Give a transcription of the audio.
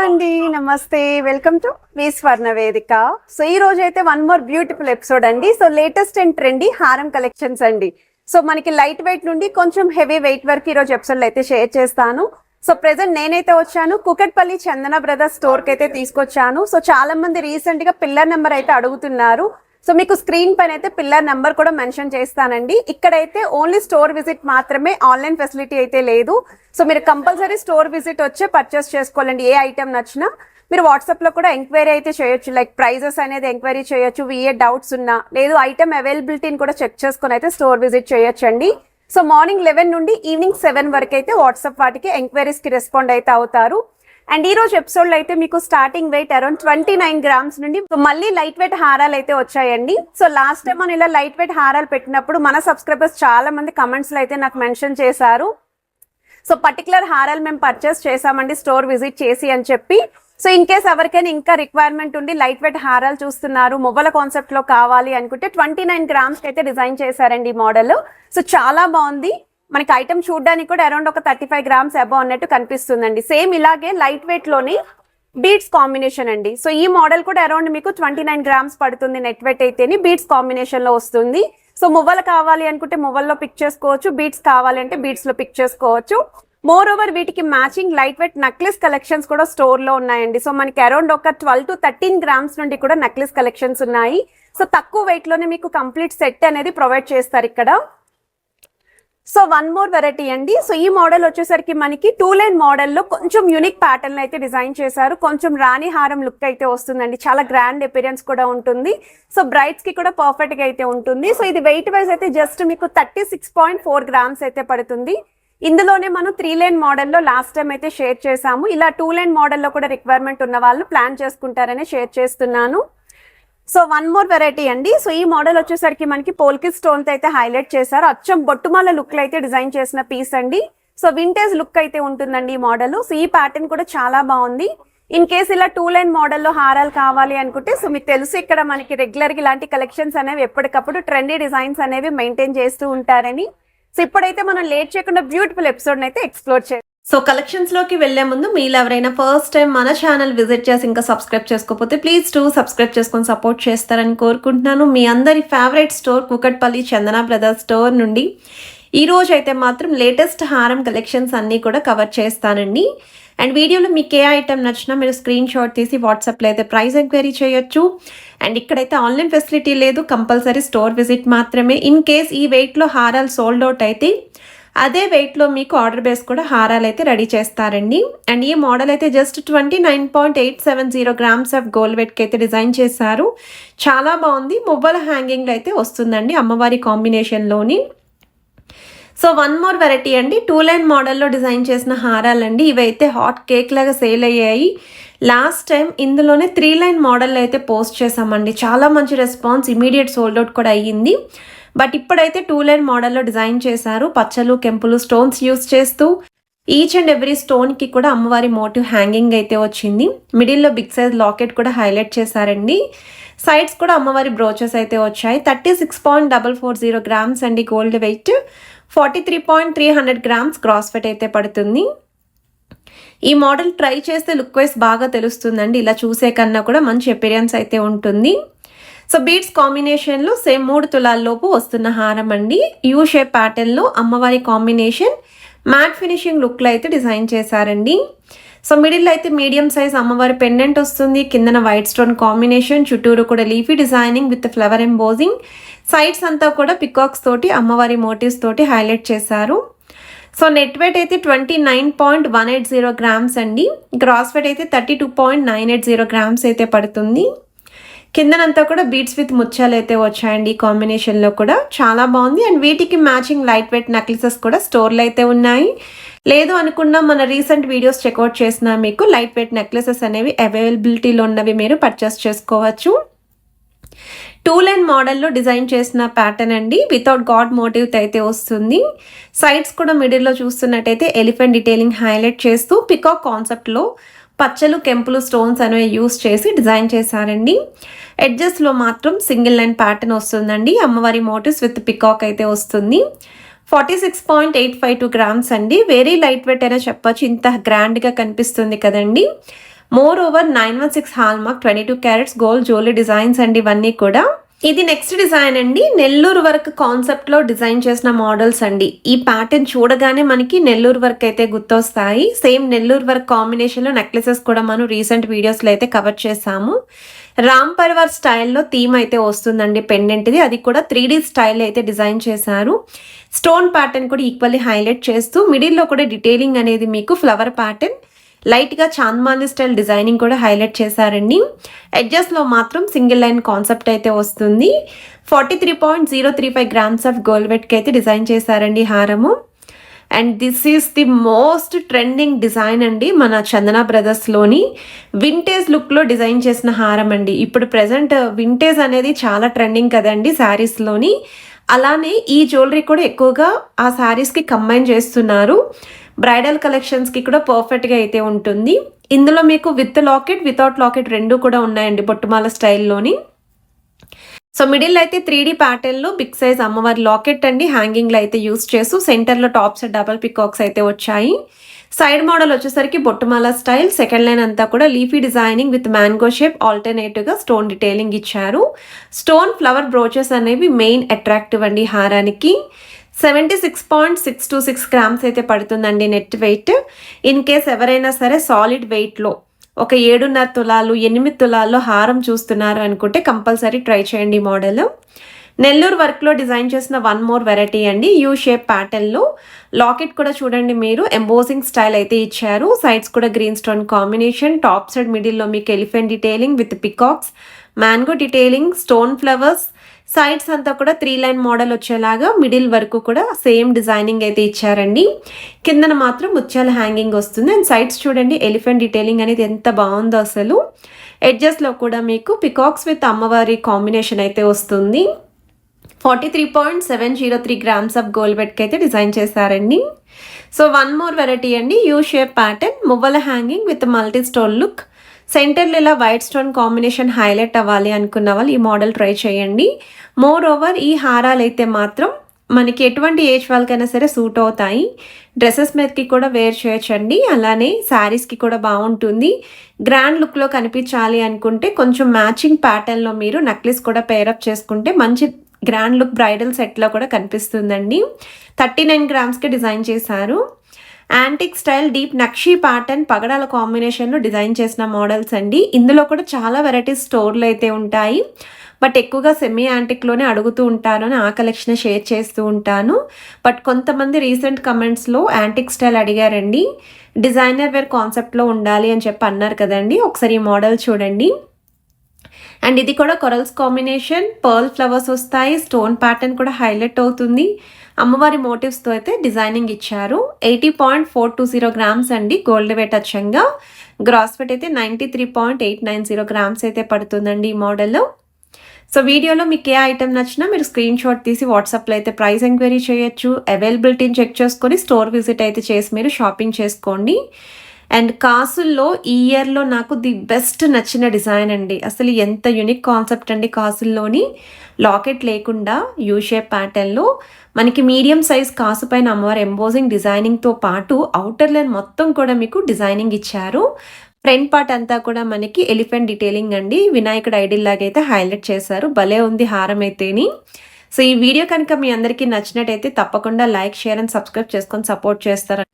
అండి, నమస్తే. Welcome to me స్వర్ణ వేదిక. సో ఈ రోజు అయితే వన్ మోర్ బ్యూటిఫుల్ ఎపిసోడ్ అండి. సో లేటెస్ట్ అండ్ ట్రెండీ హారం కలెక్షన్స్ అండి. సో మనకి లైట్ వెయిట్ నుండి కొంచెం హెవీ వెయిట్ వరకు ఈ రోజు ఎపిసోడ్ అయితే షేర్ చేస్తాను. సో ప్రెసెంట్ నేనైతే వచ్చాను కుకట్పల్లి చందన బ్రదర్స్ స్టోర్ కి అయితే తీసుకొచ్చాను. సో చాలా మంది రీసెంట్ గా పిల్లర్ నెంబర్ అయితే అడుగుతున్నారు. సో మీకు స్క్రీన్ పైన అయితే పిల్లర్ నెంబర్ కూడా మెన్షన్ చేస్తానండి. ఇక్కడైతే ఓన్లీ స్టోర్ విజిట్ మాత్రమే, ఆన్లైన్ ఫెసిలిటీ అయితే లేదు. సో మీరు కంపల్సరీ స్టోర్ విజిట్ వచ్చే పర్చేస్ చేసుకోవాలండి. ఏ ఐటమ్ నచ్చినా మీరు వాట్సాప్ లో కూడా ఎంక్వైరీ అయితే చేయొచ్చు. లైక్ ప్రైజెస్ అనేది ఎంక్వైరీ చేయొచ్చు. ఏ డౌట్స్ ఉన్నా లేదు ఐటమ్ అవైలబిలిటీని కూడా చెక్ చేసుకుని అయితే స్టోర్ విజిట్ చేయొచ్చు అండి. సో మార్నింగ్ 11 నుండి ఈవినింగ్ 7 వరకు అయితే వాట్సాప్ వాటికి ఎంక్వైరీస్ కి రెస్పాండ్ అయితే అవుతారు. అండ్ ఈ రోజు ఎపిసోడ్ లో అయితే మీకు స్టార్టింగ్ వెయిట్ అరౌండ్ 29 గ్రామ్స్ నుండి మళ్ళీ లైట్ వెయిట్ హారాలు అయితే వచ్చాయండి. సో లాస్ట్ టైం మనం ఇలా లైట్ వెయిట్ హారాలు పెట్టినప్పుడు మన సబ్స్క్రైబర్స్ చాలా మంది కమెంట్స్ లో అయితే నాకు మెన్షన్ చేశారు. సో పర్టికులర్ హారాలు మేము పర్చేస్ చేసామండి స్టోర్ విజిట్ చేసి అని చెప్పి. సో ఇన్ కేస్ ఎవరికైనా ఇంకా రిక్వైర్మెంట్ ఉండి లైట్ వెయిట్ హారాలు చూస్తున్నారు, మొబైల్ కాన్సెప్ట్ లో కావాలి అనుకుంటే 29 గ్రామ్స్ అయితే డిజైన్ చేశారండి ఈ మోడల్. సో చాలా బాగుంది. మనకి ఐటమ్ చూడడానికి కూడా అరౌండ్ ఒక 35 గ్రామ్స్ అబౌవ్ అన్నట్టు కనిపిస్తుందండి. సేమ్ ఇలాగే లైట్ వెయిట్ లోని బీడ్స్ కాంబినేషన్ అండి. సో ఈ మోడల్ కూడా అరౌండ్ మీకు 29 గ్రామ్స్ పడుతుంది. నెట్ వెయిట్ అయితేని బీడ్స్ కాంబినేషన్ లో వస్తుంది. సో మువ్వలు కావాలి అనుకుంటే మువ్వల్లో పిక్ చేసుకోవచ్చు, బీడ్స్ కావాలి అంటే బీడ్స్ లో పిక్ చేసుకోవచ్చు. మోర్ ఓవర్ వీటికి matching light weight necklace collections కూడా స్టోర్ లో ఉన్నాయండి. సో మనకి అరౌండ్ ఒక 12 to 13 గ్రామ్స్ నుండి కూడా నెక్లెస్ కలెక్షన్స్ ఉన్నాయి. సో తక్కువ వెయిట్ లోనే మీకు కంప్లీట్ సెట్ అనేది ప్రొవైడ్ చేస్తారు ఇక్కడ. సో వన్ మోర్ వెరైటీ అండి. సో ఈ మోడల్ వచ్చేసరికి మనకి 2 లైన్ మోడల్లో కొంచెం యూనిక్ ప్యాటర్న్ అయితే డిజైన్ చేశారు. కొంచెం రాణి హారం లుక్ అయితే వస్తుందండి. చాలా గ్రాండ్ అపియరెన్స్ కూడా ఉంటుంది. సో బ్రైడ్స్ కి కూడా పర్ఫెక్ట్ గా అయితే ఉంటుంది. సో ఇది వెయిట్ వైజ్ అయితే జస్ట్ మీకు 36.4 గ్రామ్స్ అయితే పడుతుంది. ఇందులోనే మనం 3 లైన్ మోడల్లో లాస్ట్ టైం అయితే షేర్ చేసాము. ఇలా 2 లైన్ మోడల్లో కూడా రిక్వైర్మెంట్ ఉన్న వాళ్ళు ప్లాన్ చేసుకుంటారని షేర్ చేస్తున్నాను. సో వన్ మోర్ వెరైటీ అండి. సో ఈ మోడల్ వచ్చేసరికి మనకి పోల్కి స్టోన్ అయితే హైలైట్ చేశారు. అచ్చం బొట్టుమాల లుక్ లో అయితే డిజైన్ చేసిన పీస్ అండి. సో వింటేజ్ లుక్ అయితే ఉంటుందండి ఈ మోడల్. సో ఈ ప్యాటర్న్ కూడా చాలా బాగుంది. ఇన్ కేస్ ఇలా 2 లైన్ మోడల్లో హారాలు కావాలి అనుకుంటే సో మీకు తెలుసు ఇక్కడ మనకి రెగ్యులర్ గా ఇలాంటి కలెక్షన్స్ అనేవి ఎప్పటికప్పుడు ట్రెండీ డిజైన్స్ అనేవి మెయింటైన్ చేస్తూ ఉంటారని. సో ఇప్పుడైతే మనం లేట్ చేయకుండా బ్యూటిఫుల్ ఎపిసోడ్ అయితే ఎక్స్ప్లోర్ చేయాలి. సో కలెక్షన్స్ లోకి వెళ్లే ముందు మీరు ఎవరైనా ఫస్ట్ టైం మన ఛానల్ విజిట్ చేసి ఇంకా సబ్స్క్రైబ్ చేసుకోకపోతే ప్లీజ్ సబ్స్క్రైబ్ చేసుకొని సపోర్ట్ చేస్తారని కోరుకుంటున్నాను. మీ అందరి ఫేవరెట్ స్టోర్ కుకట్పల్లి చందన బ్రదర్స్ స్టోర్ నుండి ఈ రోజు అయితే మాత్రం లేటెస్ట్ హారం కలెక్షన్స్ అన్నీ కూడా కవర్ చేస్తానండి. అండ్ వీడియోలో మీకు ఏ ఐటమ్ నచ్చినా మీరు స్క్రీన్ షాట్ తీసి వాట్సాప్లో అయితే ప్రైస్ ఎంక్వైరీ చేయొచ్చు. అండ్ ఇక్కడైతే ఆన్లైన్ ఫెసిలిటీ లేదు, కంపల్సరీ స్టోర్ విజిట్ మాత్రమే. ఇన్ కేస్ ఈ వెయిట్లో హారాలు సోల్డ్ అవుట్ అయితే అదే వెయిట్లో మీకు ఆర్డర్ బేస్ కూడా హారాలు అయితే రెడీ చేస్తారండి. అండ్ ఈ మోడల్ అయితే జస్ట్ 29.870 గ్రామ్స్ ఆఫ్ గోల్డ్ వెయిట్కి అయితే డిజైన్ చేశారు. చాలా బాగుంది. మొబైల్ హ్యాంగింగ్లో అయితే వస్తుందండి అమ్మవారి కాంబినేషన్లోని. సో వన్ మోర్ వెరైటీ అండి. 2 లైన్ మోడల్లో డిజైన్ చేసిన హారాలండి. ఇవైతే హాట్ కేక్ లాగా సేల్ అయ్యాయి. లాస్ట్ టైం ఇందులోనే 3 లైన్ మోడల్లో అయితే పోస్ట్ చేసామండి. చాలా మంచి రెస్పాన్స్, ఇమీడియట్ సోల్డ్ అవుట్ కూడా అయ్యింది. బట్ ఇప్పుడైతే 2 లైన్ మోడల్లో డిజైన్ చేశారు. పచ్చలు, కెంపులు స్టోన్స్ యూస్ చేస్తూ ఈచ్ అండ్ ఎవ్రీ స్టోన్కి కూడా అమ్మవారి మోటివ్ హ్యాంగింగ్ అయితే వచ్చింది. మిడిల్లో బిగ్ సైజ్ లాకెట్ కూడా హైలైట్ చేశారండి. సైడ్స్ కూడా అమ్మవారి బ్రోచెస్ అయితే వచ్చాయి. 36.440 గ్రామ్స్ అండి gold weight. 43.300 grams cross wait అయితే పడుతుంది. ఈ మోడల్ ట్రై చేస్తే లుక్ వైజ్ బాగా తెలుస్తుందండి. ఇలా చూసే కన్నా కూడా మంచి అపియరెన్స్ అయితే ఉంటుంది. సో బీడ్స్ కాంబినేషన్లో సేమ్ 3 తులాల్లోపు వస్తున్న హారం అండి. యూ షేప్ ప్యాటర్న్లో అమ్మవారి కాంబినేషన్ మ్యాట్ ఫినిషింగ్ లుక్లో అయితే డిజైన్ చేశారండి. సో మిడిల్ అయితే మీడియం సైజ్ అమ్మవారి పెండెంట్ వస్తుంది. కిందన వైట్ స్టోన్ కాంబినేషన్, చుట్టూరు కూడా leafy designing with flower embossing. Sides అంతా కూడా పికాక్స్ తోటి అమ్మవారి మోటివ్స్ తోటి హైలైట్ చేశారు. సో నెట్ వెయిట్ అయితే 29.180 గ్రామ్స్ అండి. గ్రాస్ వెయిట్ అయితే 32.980 గ్రామ్స్ అయితే పడుతుంది. కిందనంతా కూడా బీడ్స్ విత్ ముత్యాలు అయితే వచ్చాయండి. ఈ కాంబినేషన్లో కూడా చాలా బాగుంది. అండ్ వీటికి మ్యాచింగ్ లైట్ వెయిట్ నెక్లెసెస్ కూడా స్టోర్లో అయితే ఉన్నాయి. లేదు అనుకున్నా మన రీసెంట్ వీడియోస్ చెక్అవుట్ చేసిన మీకు లైట్ వెయిట్ నెక్లెసెస్ అనేవి అవైలబిలిటీలో ఉన్నవి మీరు పర్చేస్ చేసుకోవచ్చు. 2 లైన్ మోడల్లో డిజైన్ చేసిన ప్యాటర్న్ అండి. వితౌట్ గాడ్ మోటివ్ అయితే వస్తుంది. సైడ్స్ కూడా మిడిల్లో చూస్తున్నట్టయితే ఎలిఫెంట్ డీటెయిలింగ్ హైలైట్ చేస్తూ పికాక్ కాన్సెప్ట్లో పచ్చలు, కెంపులు స్టోన్స్ అనేవి యూస్ చేసి డిజైన్ చేశారండి. ఎడ్జెస్లో మాత్రం సింగిల్ లైన్ ప్యాటర్న్ వస్తుందండి. అమ్మవారి మోటివ్స్ విత్ పికాక్ అయితే వస్తుంది. 46.852 గ్రామ్స్ అండి. వెరీ లైట్ వెయిట్ అయినా చెప్పచ్చు. ఇంత గ్రాండ్గా కనిపిస్తుంది కదండి. More over 916 hall mark 22 carats gold jewellery designs అండి ఇవన్నీ కూడా. ఇది నెక్స్ట్ డిజైన్ అండి. నెల్లూరు వర్క్ కాన్సెప్ట్ లో డిజైన్ చేసిన మోడల్స్ అండి. ఈ ప్యాటర్న్ చూడగానే మనకి నెల్లూరు వర్క్ అయితే గుర్తొస్తాయి. సేమ్ నెల్లూరు వర్క్ కాంబినేషన్ లో నెక్లెసెస్ కూడా మనం రీసెంట్ వీడియోస్ లో అయితే కవర్ చేసాము. రామ్ పరివార్ స్టైల్లో థీమ్ అయితే వస్తుందండి పెండెంట్ది. అది కూడా 3D స్టైల్ అయితే డిజైన్ చేశారు. స్టోన్ ప్యాటర్న్ కూడా ఈక్వల్లీ హైలైట్ చేస్తూ మిడిల్లో కూడా డీటెయిలింగ్ అనేది మీకు ఫ్లవర్ ప్యాటర్న్ లైట్ గా చాంద్మాలి స్టైల్ డిజైనింగ్ కూడా హైలైట్ చేశారండి. ఎడ్జెస్ లో మాత్రం సింగిల్ లైన్ కాన్సెప్ట్ అయితే వస్తుంది. 43.035 గ్రామ్స్ ఆఫ్ గోల్డ్ వెట్ కి అయితే డిజైన్ చేశారండి హారము. And this is the most trending design అండి మన చందన బ్రదర్స్ లోని. వింటేజ్ లుక్ లో డిజైన్ చేసిన హారం అండి. ఇప్పుడు ప్రెసెంట్ వింటేజ్ అనేది చాలా ట్రెండింగ్ కదండి శారీస్ లోని. అలానే ఈ జ్యువెలరీ కూడా ఎక్కువగా ఆ శారీస్ కి కంబైన్ చేస్తున్నారు. బ్రైడల్ కలెక్షన్స్ కి కూడా పర్ఫెక్ట్ గా అయితే ఉంటుంది. ఇందులో మీకు విత్ లాకెట్ వితౌట్ లాకెట్ రెండు కూడా ఉన్నాయండి బొట్టుమాల స్టైల్లోని. సో మిడిల్ అయితే 3D ప్యాటర్న్ లో బిగ్ సైజ్ అమ్మవారి లాకెట్ అండి హ్యాంగింగ్ లో అయితే యూస్ చేస్తూ సెంటర్ లో టాప్స్ డబల్ పికాక్స్ అయితే వచ్చాయి. సైడ్ మోడల్ వచ్చేసరికి బొట్టుమాల స్టైల్. సెకండ్ లైన్ అంతా కూడా leafy designing with mango shape alternative గా స్టోన్ డీటెయిలింగ్ ఇచ్చారు. స్టోన్ ఫ్లవర్ బ్రోచెస్ అనేవి మెయిన్ అట్రాక్టివ్ అండి హారానికి. 76.626 గ్రామ్స్ అయితే పడుతుందండి నెట్ వెయిట్. ఇన్ కేస్ ఎవరైనా సరే సాలిడ్ వెయిట్లో ఒక 7.5 తులాలు 8 తులాల్లో హారం చూస్తున్నారు అనుకుంటే కంపల్సరీ ట్రై చేయండి మోడల్. నెల్లూరు వర్క్లో డిజైన్ చేసిన వన్ మోర్ వెరైటీ అండి. యూ షేప్ ప్యాటర్న్లో లాకెట్ కూడా చూడండి మీరు ఎంబోసింగ్ స్టైల్ అయితే ఇచ్చారు. సైడ్స్ కూడా green stone combination. Top side మిడిల్లో మీకు elephant detailing with peacocks, mango detailing, stone flowers. Sides అంతా కూడా 3 లైన్ మోడల్ వచ్చేలాగా మిడిల్ వరకు కూడా సేమ్ డిజైనింగ్ అయితే ఇచ్చారండి. కిందన మాత్రం ముత్యాల హ్యాంగింగ్ వస్తుంది. అండ్ సైడ్స్ చూడండి ఎలిఫెంట్ డీటెయిలింగ్ అనేది ఎంత బాగుందో అసలు. ఎడ్జెస్లో కూడా మీకు పికాక్స్ విత్ అమ్మవారి కాంబినేషన్ అయితే వస్తుంది. 43.703 గ్రామ్స్ ఆఫ్ గోల్డ్ వెట్కి అయితే డిజైన్ చేశారండి. సో వన్ మోర్ వెరైటీ అండి. యూ షేప్ ప్యాటర్న్ మువ్వల hanging with multi stone look. సెంటర్లో ఇలా వైట్ స్టోన్ కాంబినేషన్ హైలైట్ అవ్వాలి అనుకున్న వాళ్ళు ఈ మోడల్ ట్రై చేయండి. మోర్ ఓవర్ ఈ హారాలు అయితే మాత్రం మనకి ఎటువంటి ఏజ్ వాళ్ళకైనా సరే సూట్ అవుతాయి. డ్రెస్సెస్ మీదకి కూడా వేర్ చేయొచ్చండి. అలానే శారీస్కి కూడా బాగుంటుంది. గ్రాండ్ లుక్లో కనిపించాలి అనుకుంటే కొంచెం మ్యాచింగ్ ప్యాటర్న్లో మీరు నెక్లెస్ కూడా పేరప్ చేసుకుంటే మంచి గ్రాండ్ లుక్ బ్రైడల్ సెట్లో కూడా కనిపిస్తుందండి. 39 గ్రామ్స్కి డిజైన్ చేశారు. Antique style deep nakshi pattern పగడాల కాంబినేషన్లో డిజైన్ చేసిన మోడల్స్ అండి. ఇందులో కూడా చాలా వెరైటీస్ స్టోర్లు అయితే ఉంటాయి. బట్ ఎక్కువగా సెమీ యాంటిక్లోనే అడుగుతూ ఉంటాను అని ఆ కలెక్షన్ షేర్ చేస్తూ ఉంటాను. బట్ కొంతమంది రీసెంట్ కమెంట్స్లో యాంటిక్ స్టైల్ అడిగారండి. డిజైనర్ వేర్ కాన్సెప్ట్లో ఉండాలి అని చెప్పి అన్నారు కదండి. ఒకసారి ఈ మోడల్ చూడండి. అండ్ ఇది కూడా కొరల్స్ కాంబినేషన్, పర్ల్ ఫ్లవర్స్ వస్తాయి. స్టోన్ ప్యాటర్న్ కూడా హైలైట్ అవుతుంది. అమ్మవారి మోటివ్స్తో అయితే డిజైనింగ్ ఇచ్చారు. 80.420 గ్రామ్స్ అండి గోల్డ్ వెయిట్ అచ్చంగా. గ్రాస్ వెయిట్ అయితే 93.890 గ్రామ్స్ అయితే పడుతుందండి ఈ మోడల్లో. సో వీడియోలో మీకు ఏ ఐటెం నచ్చినా మీరు స్క్రీన్ షాట్ తీసి వాట్సాప్లో అయితే ప్రైస్ ఎంక్వైరీ చేయొచ్చు. అవైలబిలిటీని చెక్ చేసుకొని స్టోర్ విజిట్ అయితే చేసి మీరు షాపింగ్ చేసుకోండి. అండ్ కాసుల్లో ఈ ఇయర్లో నాకు ది బెస్ట్ నచ్చిన డిజైన్ అండి. అసలు ఎంత యూనిక్ కాన్సెప్ట్ అండి. కాసుల్లోని లాకెట్ లేకుండా యూ షేప్ ప్యాటర్న్లో మనకి మీడియం సైజ్ కాసు పైన అమ్మవారి ఎంబోజింగ్ డిజైనింగ్తో పాటు అవుటర్ లైన్ మొత్తం కూడా మీకు డిజైనింగ్ ఇచ్చారు. ఫ్రంట్ పార్ట్ అంతా కూడా మనకి ఎలిఫెంట్ డీటెయిలింగ్ అండి. వినాయకుడు ఐడిల్ లాగా అయితే హైలైట్ చేశారు. భలే ఉంది హారం అయితేని. సో ఈ వీడియో కనుక మీ అందరికీ నచ్చినట్టయితే తప్పకుండా లైక్, షేర్ అండ్ సబ్స్క్రైబ్ చేసుకొని సపోర్ట్ చేస్తారు.